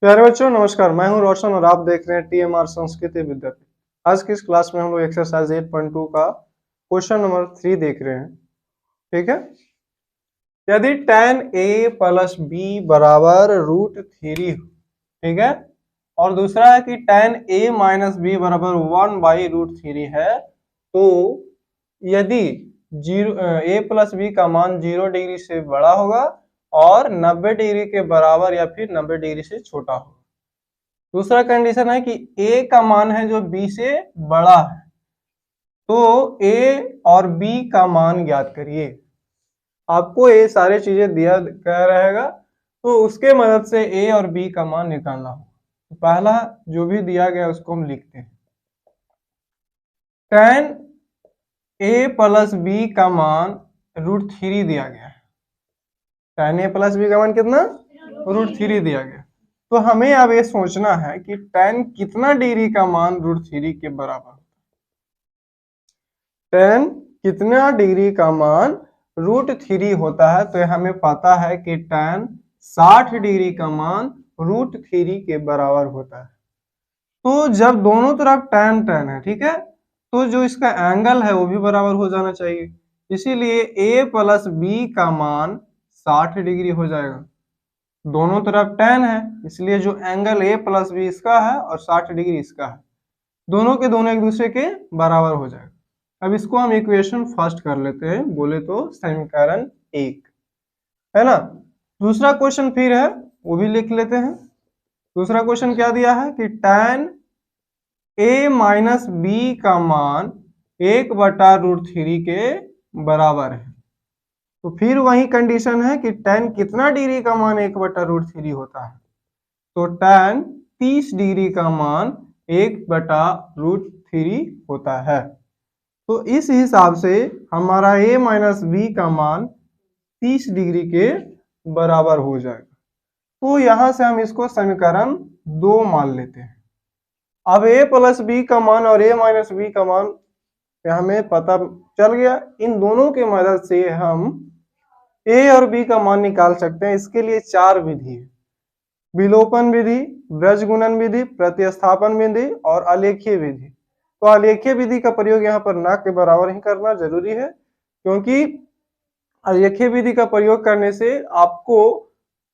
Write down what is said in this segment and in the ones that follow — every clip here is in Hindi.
प्यारे बच्चों नमस्कार, मैं हूं रोशन और आप देख रहे हैं टीएमआर संस्कृति विद्यापीठ। आज की इस क्लास में हम लोग एक्सरसाइज 8.2 का क्वेश्चन नंबर 3 देख रहे हैं। ठीक है, यदि tan a प्लस b बराबर √3 हो, ठीक है, और दूसरा है कि tan a माइनस b बराबर 1/√3 है, तो यदि a प्लस b का मान 0 डिग्री से बड़ा होगा और 90 डिग्री के बराबर या फिर 90 डिग्री से छोटा होगा। दूसरा कंडीशन है कि a का मान है जो b से बड़ा है, तो a और b का मान ज्ञात करिए। आपको ये सारी चीजें दिया गया रहेगा, तो उसके मदद से a और b का मान निकालना होगा। तो पहला जो भी दिया गया उसको हम लिखते हैं। tan a प्लस b का मान √3 दिया गया है। tan a प्लस b का मान कितना? √3 दिया गया। तो हमें अब ये सोचना है कि tan कितना डिग्री का मान √3 के बराबर होता है। tan कितना डिग्री का मान √3 होता है, तो हमें पता है कि tan 60 डिग्री का मान √3 के बराबर होता है। तो जब दोनों तरफ tan है, ठीक है, तो जो इसका एंगल है वो भी बराबर हो जाना चाहिए। इसीलिए a प्लस b का मान 60 डिग्री हो जाएगा। दोनों तरफ tan है, इसलिए जो एंगल a प्लस b इसका है और 60 डिग्री इसका है, दोनों के दोनों एक दूसरे के बराबर हो जाएगा। अब इसको हम इक्वेशन फर्स्ट कर लेते हैं, बोले तो समीकरण 1, है ना। दूसरा क्वेश्चन फिर है, वो भी लिख लेते हैं। दूसरा क्वेश्चन क्या दिया है कि tan a माइनस b का मान 1/√3 के बराबर है। तो फिर वही कंडीशन है कि tan कितना डिग्री का मान 1/√3 होता है, तो tan 30 डिग्री का मान 1/√3 होता है। तो इस हिसाब से हमारा a माइनस b का मान 30 डिग्री के बराबर हो जाएगा। तो यहां से हम इसको समीकरण 2 मान लेते हैं। अब a प्लस b का मान और a माइनस b का मान हमें पता चल गया। इन दोनों के मदद से हम a और b का मान निकाल सकते हैं। इसके लिए 4 विधि है: विलोपन विधि, ब्रजगुणन विधि, प्रतिस्थापन विधि और आलेखीय विधि। तो आलेखीय विधि का प्रयोग यहाँ पर ना के बराबर ही करना जरूरी है, क्योंकि आलेखीय विधि का प्रयोग करने से आपको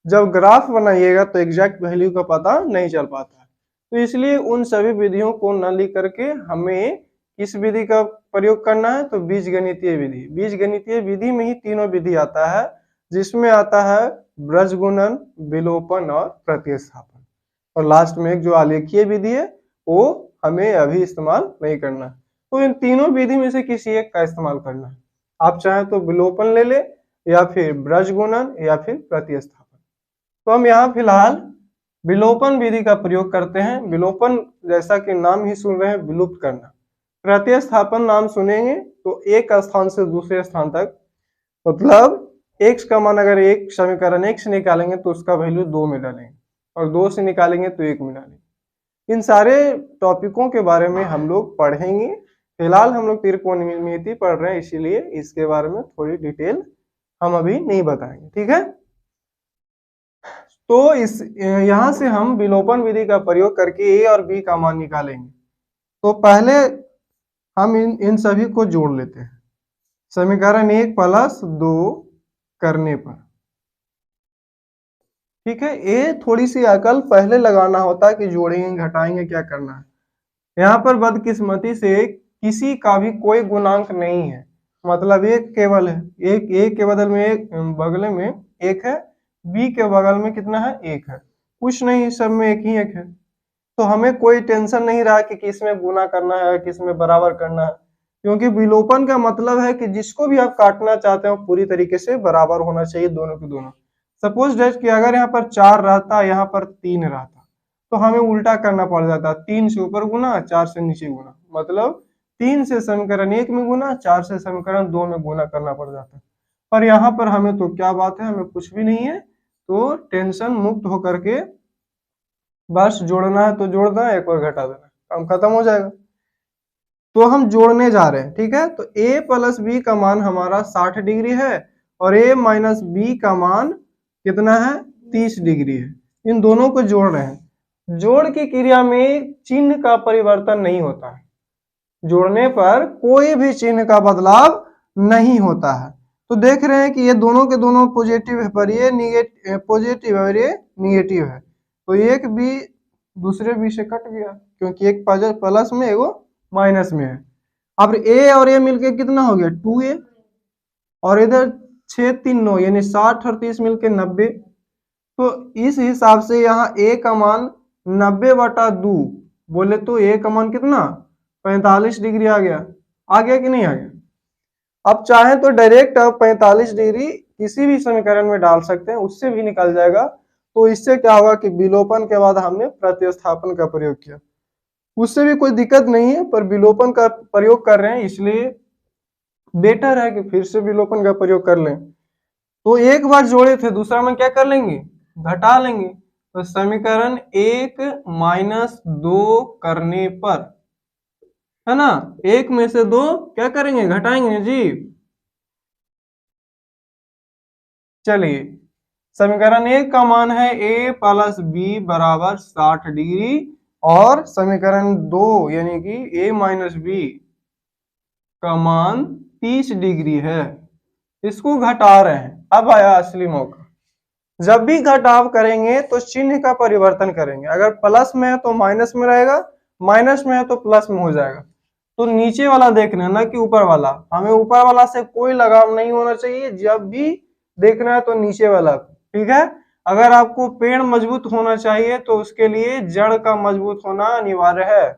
जब ग्राफ बनाइएगा तो एग्जैक्ट वैल्यू का पता नहीं चल पाता है। तो इसलिए उन सभी विधियों को न लिख करके हमें किस विधि का प्रयोग करना है, तो बीजगणितीय विधि। बीजगणितीय विधि में ही तीनों विधि आता है, जिसमें आता है ब्रजगुणन, विलोपन और प्रतिस्थापन। और लास्ट में एक जो आलेखीय विधि है वो हमें अभी इस्तेमाल नहीं करना है। तो इन तीनों विधि में से किसी एक का इस्तेमाल करना है। आप चाहें तो विलोपन ले ले, या फिर ब्रजगुणन, या फिर प्रतिस्थापन। तो हम यहाँ फिलहाल विलोपन विधि का प्रयोग करते हैं। विलोपन जैसा कि नाम ही सुन रहे हैं, विलुप्त करना। प्रतिस्थापन नाम सुनेंगे तो एक स्थान से दूसरे स्थान तक, मतलब x का मान अगर एक समीकरण 1 से निकालेंगे तो उसका वैल्यू 2 में डालेंगे, और 2 से निकालेंगे तो 1 में डालेंगे। इन सारे टॉपिकों के बारे में हम लोग पढ़ेंगे। फिलहाल हम लोग त्रिकोणमिति पढ़ रहे हैं, इसीलिए इसके बारे में थोड़ी डिटेल हम अभी नहीं बताएंगे, ठीक है। तो इस यहाँ से हम विलोपन विधि का प्रयोग करके a और b का मान निकालेंगे। तो पहले हम इन सभी को जोड़ लेते हैं। समीकरण 1 प्लस 2 करने पर, ठीक है। ये थोड़ी सी अकल पहले लगाना होता है कि जोड़ेंगे घटाएंगे क्या करना है। यहाँ पर बदकिस्मती से किसी का भी कोई गुणांक नहीं है, मतलब एक केवल है। एक ए के बदल में एक बगल में एक है, बी के बगल में कितना है, एक है। कुछ नहीं, सब में एक ही एक है। तो हमें कोई टेंशन नहीं रहा कि किस में गुना करना है, किस में बराबर करना है, क्योंकि विलोपन का मतलब है कि जिसको भी आप काटना चाहते हो पूरी तरीके से बराबर होना चाहिए, दोनों के दोनों। सपोज दैट कि अगर यहाँ पर 4 रहता, यहाँ पर 3 रहता, तो हमें उल्टा करना पड़ जाता। 3 से ऊपर गुना, 4 से नीचे गुना, मतलब 3 से समीकरण 1 में गुना, 4 से समीकरण 2 में गुना करना पड़ जाता। पर यहाँ पर हमें तो क्या बात है, हमें कुछ भी नहीं है। तो टेंशन मुक्त होकर के बस जोड़ना है तो जोड़ देना, एक और घटा देना, काम खत्म हो जाएगा। तो हम जोड़ने जा रहे हैं, ठीक है। तो a प्लस b का मान हमारा 60 डिग्री है और a माइनस b का मान कितना है, 30 डिग्री है। इन दोनों को जोड़ रहे हैं। जोड़ की क्रिया में चिन्ह का परिवर्तन नहीं होता है, जोड़ने पर कोई भी चिन्ह का बदलाव नहीं होता है। तो देख रहे हैं कि ये दोनों के दोनों पॉजिटिव है, पर ये पॉजिटिव है और ये निगेटिव है, तो एक भी दूसरे बी से कट गया, क्योंकि एक प्लस में एगो माइनस में है। अब ए और ए मिलके कितना हो गया 2a, और इधर 6 3 9 यानी 60 और 30 मिलके 90। तो इस हिसाब से यहाँ a का मान 90/2 बोले तो a का मान कितना 45 डिग्री आ गया कि नहीं आ गया। अब चाहे तो डायरेक्ट अब 45 डिग्री किसी भी समीकरण में डाल सकते हैं, उससे भी निकल जाएगा। तो इससे क्या होगा कि विलोपन के बाद हमने प्रतिस्थापन का प्रयोग किया, उससे भी कोई दिक्कत नहीं है, पर विलोपन का प्रयोग कर रहे हैं इसलिए बेटर है कि फिर से विलोपन का प्रयोग कर लें। तो एक बार जोड़े थे, दूसरा में क्या कर लेंगे घटा लेंगे। तो समीकरण 1 - 2 करने पर, है ना, 1 में से 2 क्या करेंगे घटाएंगे जी। चलिए समीकरण 1 का मान है a + b = 60 डिग्री, और समीकरण 2 यानी कि a - b का मान 30 डिग्री है, इसको घटा रहे हैं। अब आया असली मौका, जब भी घटाव करेंगे तो चिन्ह का परिवर्तन करेंगे, अगर प्लस में है तो माइनस में रहेगा, माइनस में है तो प्लस में हो जाएगा। तो नीचे वाला देखना है ना कि ऊपर वाला, हमें ऊपर वाला से कोई लगाव नहीं होना चाहिए, जब भी देखना है तो नीचे वाला, ठीक है। अगर आपको पेड़ मजबूत होना चाहिए तो उसके लिए जड़ का मजबूत होना अनिवार्य है,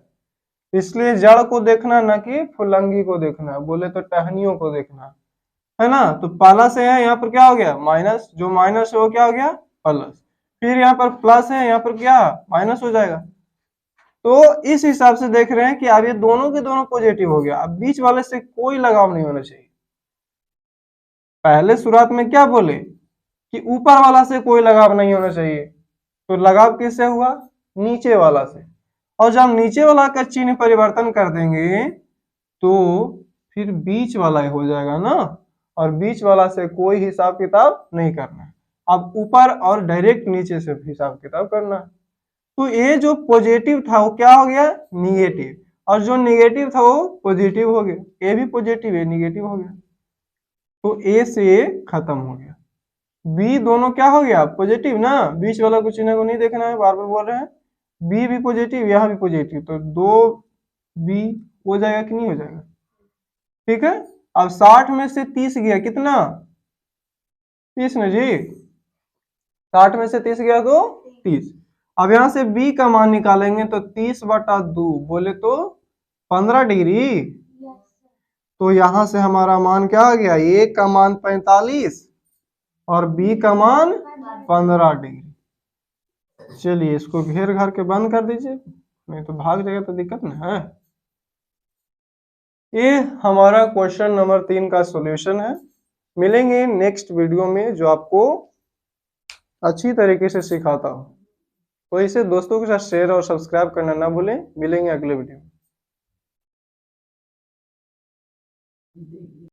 इसलिए जड़ को देखना ना कि फुलंगी को देखना, बोले तो टहनियों को देखना, है ना। तो प्लस है यहाँ पर क्या हो गया माइनस, जो माइनस है वो क्या हो गया प्लस, फिर यहाँ पर प्लस है यहाँ पर क्या माइनस हो जाएगा। तो इस हिसाब से देख रहे हैं कि अब ये दोनों के दोनों पॉजिटिव हो गया, अब बीच वाले से कोई लगाव नहीं होना चाहिए। पहले शुरुआत में क्या बोले कि ऊपर वाला से कोई लगाव नहीं होना चाहिए, तो लगाव किससे हुआ नीचे वाला से, और जब नीचे वाला का चिन्ह परिवर्तन कर देंगे तो फिर बीच वाला ही हो जाएगा ना, और बीच वाला से कोई हिसाब किताब नहीं करना है, अब ऊपर और डायरेक्ट नीचे से हिसाब किताब करना है। तो ये जो पॉजिटिव था वो क्या हो गया निगेटिव, और जो निगेटिव था वो पॉजिटिव हो गया, ये भी पॉजिटिव है निगेटिव हो गया, तो ए से खत्म हो गया। बी दोनों क्या हो गया पॉजिटिव ना, बीच वाला कुछ चिन्ह को नहीं देखना है, बार बार बोल रहे हैं। बी भी पॉजिटिव यहाँ भी पॉजिटिव, तो 2b हो जाएगा कि नहीं हो जाएगा, ठीक है। अब 60 में से 30 गया कितना 30 ना जी, 60 में से 30 गया तो 30। अब यहां से b का मान निकालेंगे तो 30/2 बोले तो 15 डिग्री, तो यहां से हमारा मान क्या आ गया a का मान 45 और b का मान 15 डिग्री। चलिए इसको घेर घार के बंद कर दीजिए, नहीं तो भाग जाएगा तो दिक्कत ना है। ये हमारा क्वेश्चन नंबर 3 का सॉल्यूशन है। मिलेंगे नेक्स्ट वीडियो में जो आपको अच्छी तरीके से सिखाता हूँ, तो इसे दोस्तों के साथ शेयर और सब्सक्राइब करना ना भूलें। मिलेंगे अगले वीडियो में।